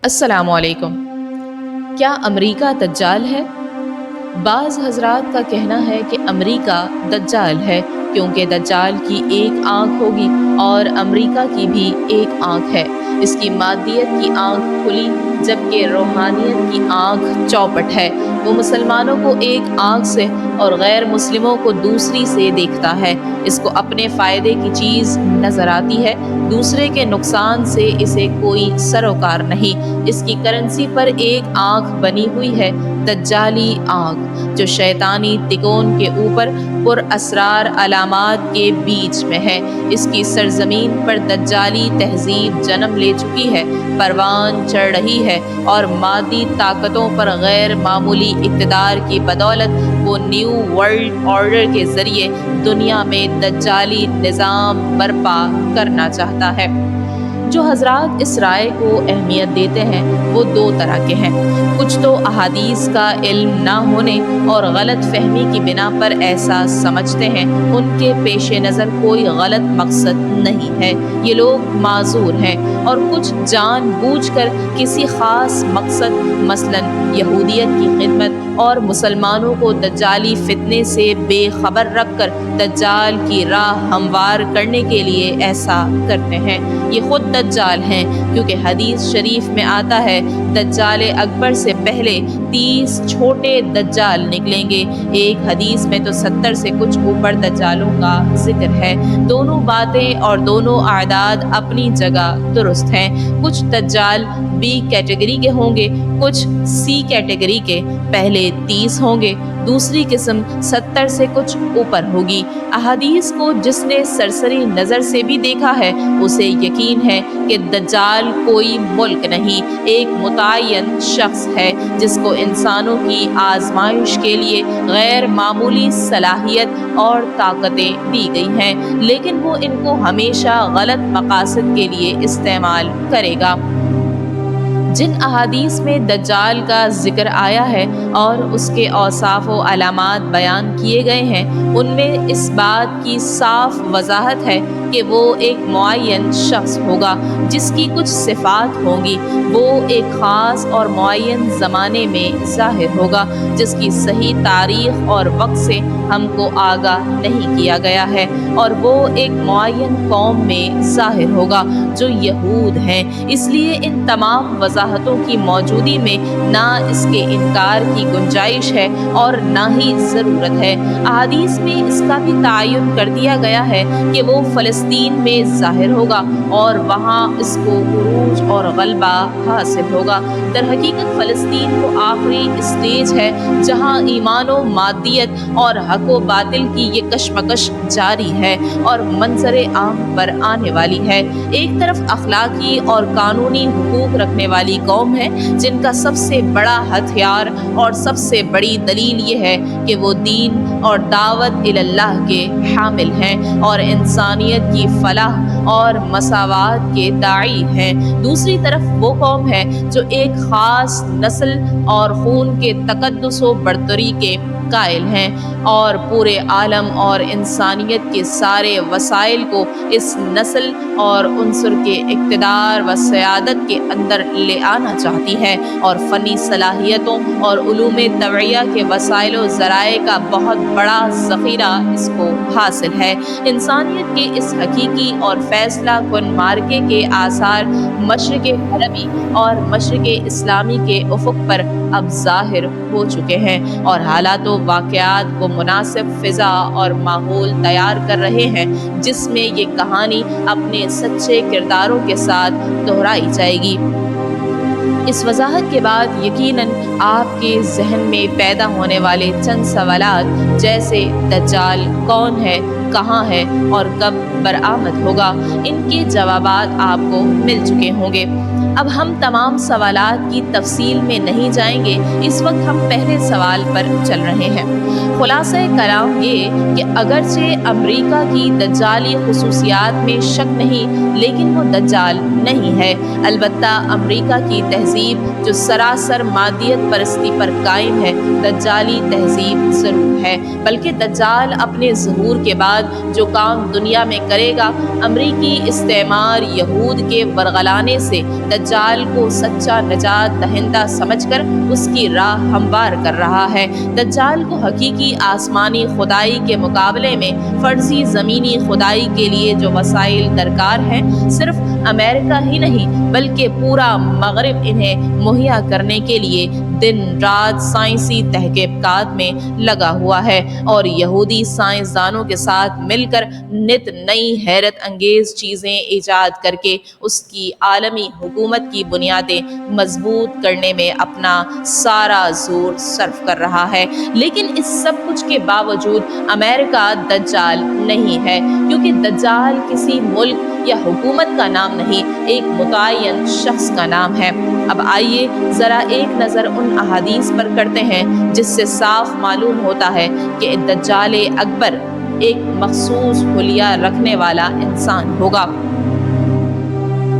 अस्सलामु अलैकुम। क्या अमरीका दज्जाल है? बाज़ हज़रात का कहना है कि अमरीका दज्जाल है क्योंकि दज्जाल की एक आँख होगी और अमरीका की भी एक आँख है। इसकी मादियत की आँख खुली जबकि रूहानियत की आँख चौपट है। वो मुसलमानों को एक आँख से और गैर मुस्लिमों को दूसरी से देखता है। इसको अपने फ़ायदे की चीज़ नज़र आती है, दूसरे के नुकसान से इसे कोई सरोकार नहीं। इसकी करेंसी पर एक आँख बनी हुई है, दज्जाली आँख, जो शैतानी तिकोन के ऊपर पुरअसरार अलामात के बीच में है। इसकी सरजमीन पर दज्जाली तहजीब जन्म ले चुकी है, परवान चढ़ रही है और मादी ताकतों पर गैर मामूली इक़्तिदार की बदौलत वो न्यू वर्ल्ड ऑर्डर के ज़रिए दुनिया में दज्जाली निज़ाम बर्पा करना चाहता है। जो हज़रात इस राय को अहमियत देते हैं वो दो तरह के हैं। कुछ तो अहादीस का इल्म ना होने और गलत फहमी की बिना पर ऐसा समझते हैं, उनके पेश नज़र कोई गलत मकसद नहीं है, ये लोग माजूर हैं। और कुछ जानबूझकर किसी ख़ास मकसद मसलन यहूदियत की खिदमत और मुसलमानों को दज्जाली फितने से बेखबर रखकर दज्जाल की राह हमवार करने के लिए ऐसा करते हैं। ये खुद दज्जाल हैं, क्योंकि हदीस शरीफ में आता है दज्जाल अकबर से पहले 30 छोटे दज्जाल निकलेंगे। एक हदीस में तो 70 से कुछ ऊपर दज्जालों का जिक्र है। दोनों बातें और दोनों आदाद अपनी जगह दुरुस्त हैं। कुछ दज्जाल बी कैटेगरी के होंगे, कुछ सी कैटेगरी के। पहले 30 होंगे, दूसरी किस्म 70 से कुछ ऊपर होगी। अहादीस को जिसने सरसरी नज़र से भी देखा है उसे यकीन है कि दज्जाल कोई मुल्क नहीं, एक मुतय्यन शख्स है जिसको इंसानों की आजमाइश के लिए गैर मामूली सलाहियत और ताकतें दी गई हैं, लेकिन वो इनको हमेशा गलत मकासद के लिए इस्तेमाल करेगा। जिन अहादीस में दज्जाल का ज़िक्र आया है और उसके औसाफ व अलामात बयान किए गए हैं, उनमें इस बात की साफ वजाहत है कि वो एक मुअय्यन शख्स होगा जिसकी कुछ सिफ़ात होंगी। वो एक ख़ास और मुअय्यन ज़माने में ज़ाहिर होगा जिसकी सही तारीख़ और वक्त से हमको आगाह नहीं किया गया है, और वो एक मुअय्यन कौम में ज़ाहिर होगा जो यहूद हैं। इसलिए इन तमाम वजाहतों की मौजूदी में ना इसके इनकार की गुंजाइश है और ना ही ज़रूरत है। अहादीस में इसका भी तयन कर दिया गया है कि वो फ़लस्तीन में ज़ाहिर होगा और वहाँ इसको उरूज और गलबा हासिल होगा। दरहकीकत फ़लस्तीन वो आखिरी स्टेज है जहाँ ईमान व मादियत और हक व बातिल की ये कशमकश जारी है और मंजर आम पर आने वाली है। एक तरफ अखलाकी और कानूनी हुकूक रखने वाली कौम है जिनका सबसे बड़ा हथियार और सबसे बड़ी दलील ये है कि वो दीन और दावत इल्लाह के हामिल हैं और इंसानियत की फलाह और मसावात के दाई हैं। दूसरी तरफ वो कौम है जो एक ख़ास नस्ल और खून के तकद्दुस व बरतरी के कायल हैं और पूरे आलम और इंसानियत के सारे वसाइल को इस नस्ल और उन्सुर के इक़्तिदार व सयादत के अंदर ले आना चाहती है, और फ़नी सलाहियतों और उलूम तवैया के वसाइल व ज़राए का बहुत बड़ा ज़ख़ीरा इसको हासिल है। इंसानियत के इस हकीकी और फ़ैसला कुन मार्के के आसार मशरिक़ अरबी और मशरिक़ इस्लामी के उफ़ुक़ पर अब ज़ाहिर हो चुके हैं और हालात व वाक़यात को मुनासिब फ़िज़ा और माहौल तैयार कर रहे हैं जिसमें ये कहानी अपने सच्चे किरदारों के साथ दोहराई जाएगी। इस वजाहत के बाद यकीनन आपके जहन में पैदा होने वाले चंद सवालात जैसे दज्जाल कौन है, कहाँ है और कब बरामद होगा, इनके जवाबात आपको मिल चुके होंगे। अब हम तमाम सवालात की तफसील में नहीं जाएंगे, इस वक्त हम पहले सवाल पर चल रहे हैं। खुलासा कलाम ये कि अगरचे अमरीका की दज्जाली खुसूसियात में शक नहीं, लेकिन वो दज्जाल नहीं है। अलबत्ता अमरीका की तहजीब जो सरासर मादियत परस्ती पर कायम है, दज्जाली तहजीब ज़रूर है। बल्कि दज्जाल अपने ज़हूर के बाद जो काम दुनिया में करेगा, अमरीकी इस्तेमार यहूद के बरगलाने से दज्जाल को सच्चा निजात दहिंदा समझकर उसकी राह हमवार कर रहा है। दज्जाल को हकीकी आसमानी खुदाई के मुकाबले में फर्जी ज़मीनी खुदाई के लिए जो वसाइल दरकार हैं, सिर्फ अमेरिका ही नहीं बल्कि पूरा मगरिब इन्हें मुहैया करने के लिए दिन रात साइंसी तहकीकात में लगा हुआ है और यहूदी साइंसदानों के साथ मिलकर नित नई हैरत अंगेज चीज़ें ईजाद करके उसकी आलमी हुकूमत की बुनियादें मजबूत करने में अपना सारा जोर सर्फ कर रहा है। लेकिन इस सब कुछ के बावजूद अमेरिका दज्जाल नहीं है, क्योंकि दज्जाल किसी मुल्क या हुकूमत का नाम नहीं, एक मुतय्यन शख्स का नाम है। अब आइए ज़रा एक नज़र उन अहादीस पर करते हैं जिससे साफ मालूम होता है कि दज्जाल अकबर एक मखसूस हुलिया रखने वाला इंसान होगा।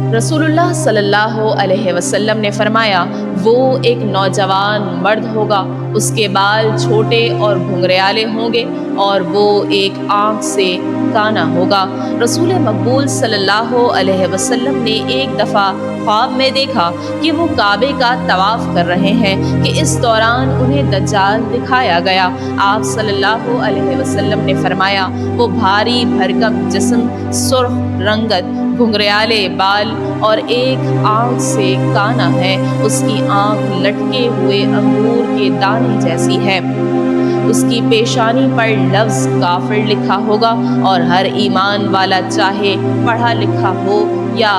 रसूलुल्लाह सल्लल्लाहु अलैहि वसल्लम ने फरमाया, वो एक नौजवान मर्द होगा, उसके बाल छोटे और घुंघराले होंगे और वो एक आँख से काना होगा। रसूल मकबूल सल्लल्लाहु अलैहि वसल्लम ने एक दफ़ा ख्वाब में देखा कि वो काबे का तवाफ़ कर रहे हैं कि इस दौरान उन्हें दज्जाल दिखाया गया। आप सल्लल्लाहु अलैहि वसल्लम ने फरमाया, वो भारी भरकम जिस्म, सुर्ख रंगत, घुंघराले बाल और एक आँख से काना है। उसकी आँख लटके हुए अंगूर के दाने जैसी है। उसकी पेशानी पर लफ्ज़ काफिर लिखा होगा और हर ईमान वाला चाहे पढ़ा लिखा हो या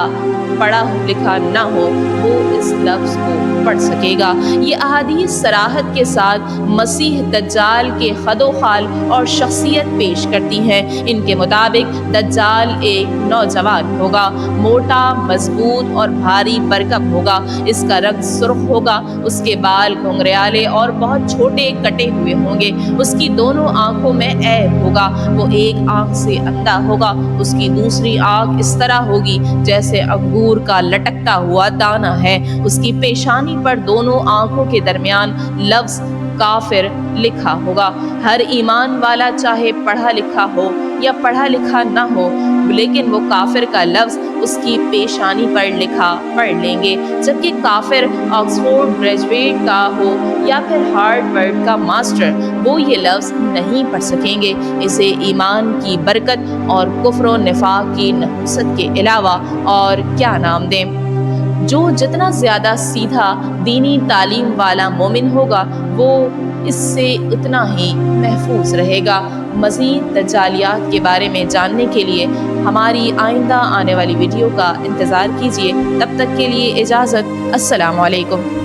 पढ़ा लिखा ना हो, वो इस लफ्ज़ को पढ़ सकेगा। ये अहादीस सराहत के साथ मसीह दज्जाल के खदोखाल और शख्सियत पेश करती हैं। इनके मुताबिक दज्जाल एक नौजवान होगा, मोटा, मजबूत और भारी बरकम होगा। इसका रंग सुर्ख होगा, उसके बाल घुंघराले और बहुत छोटे कटे हुए होंगे। उसकी दोनों आँखों में ऐब होगा, वो एक आँख से अंधा होगा। उसकी दूसरी आँख इस तरह होगी जैसे अंगूर का लटकता हुआ दाना है। उसकी पेशानी पर दोनों आँखों के दरमियान लफ्ज़ काफिर लिखा होगा। हर ईमान वाला चाहे पढ़ा लिखा हो या पढ़ा लिखा ना हो, लेकिन वो काफिर का लफ्ज़ उसकी पेशानी पर लिखा पढ़ लेंगे। जबकि काफिर ऑक्सफोर्ड ग्रेजुएट का हो या फिर हार्वर्ड का मास्टर, वो ये लफ्ज़ नहीं पढ़ सकेंगे। इसे ईमान की बरकत और कुफ्र व निफाक की नहुसत के अलावा और क्या नाम दें। जो जितना ज़्यादा सीधा दीनी तालीम वाला मोमिन होगा, वो इससे उतना ही महफूज रहेगा। मज़ीद दज्जालियात के बारे में जानने के लिए हमारी आइंदा आने वाली वीडियो का इंतज़ार कीजिए। तब तक के लिए इजाज़त। अस्सलामु अलैकुम।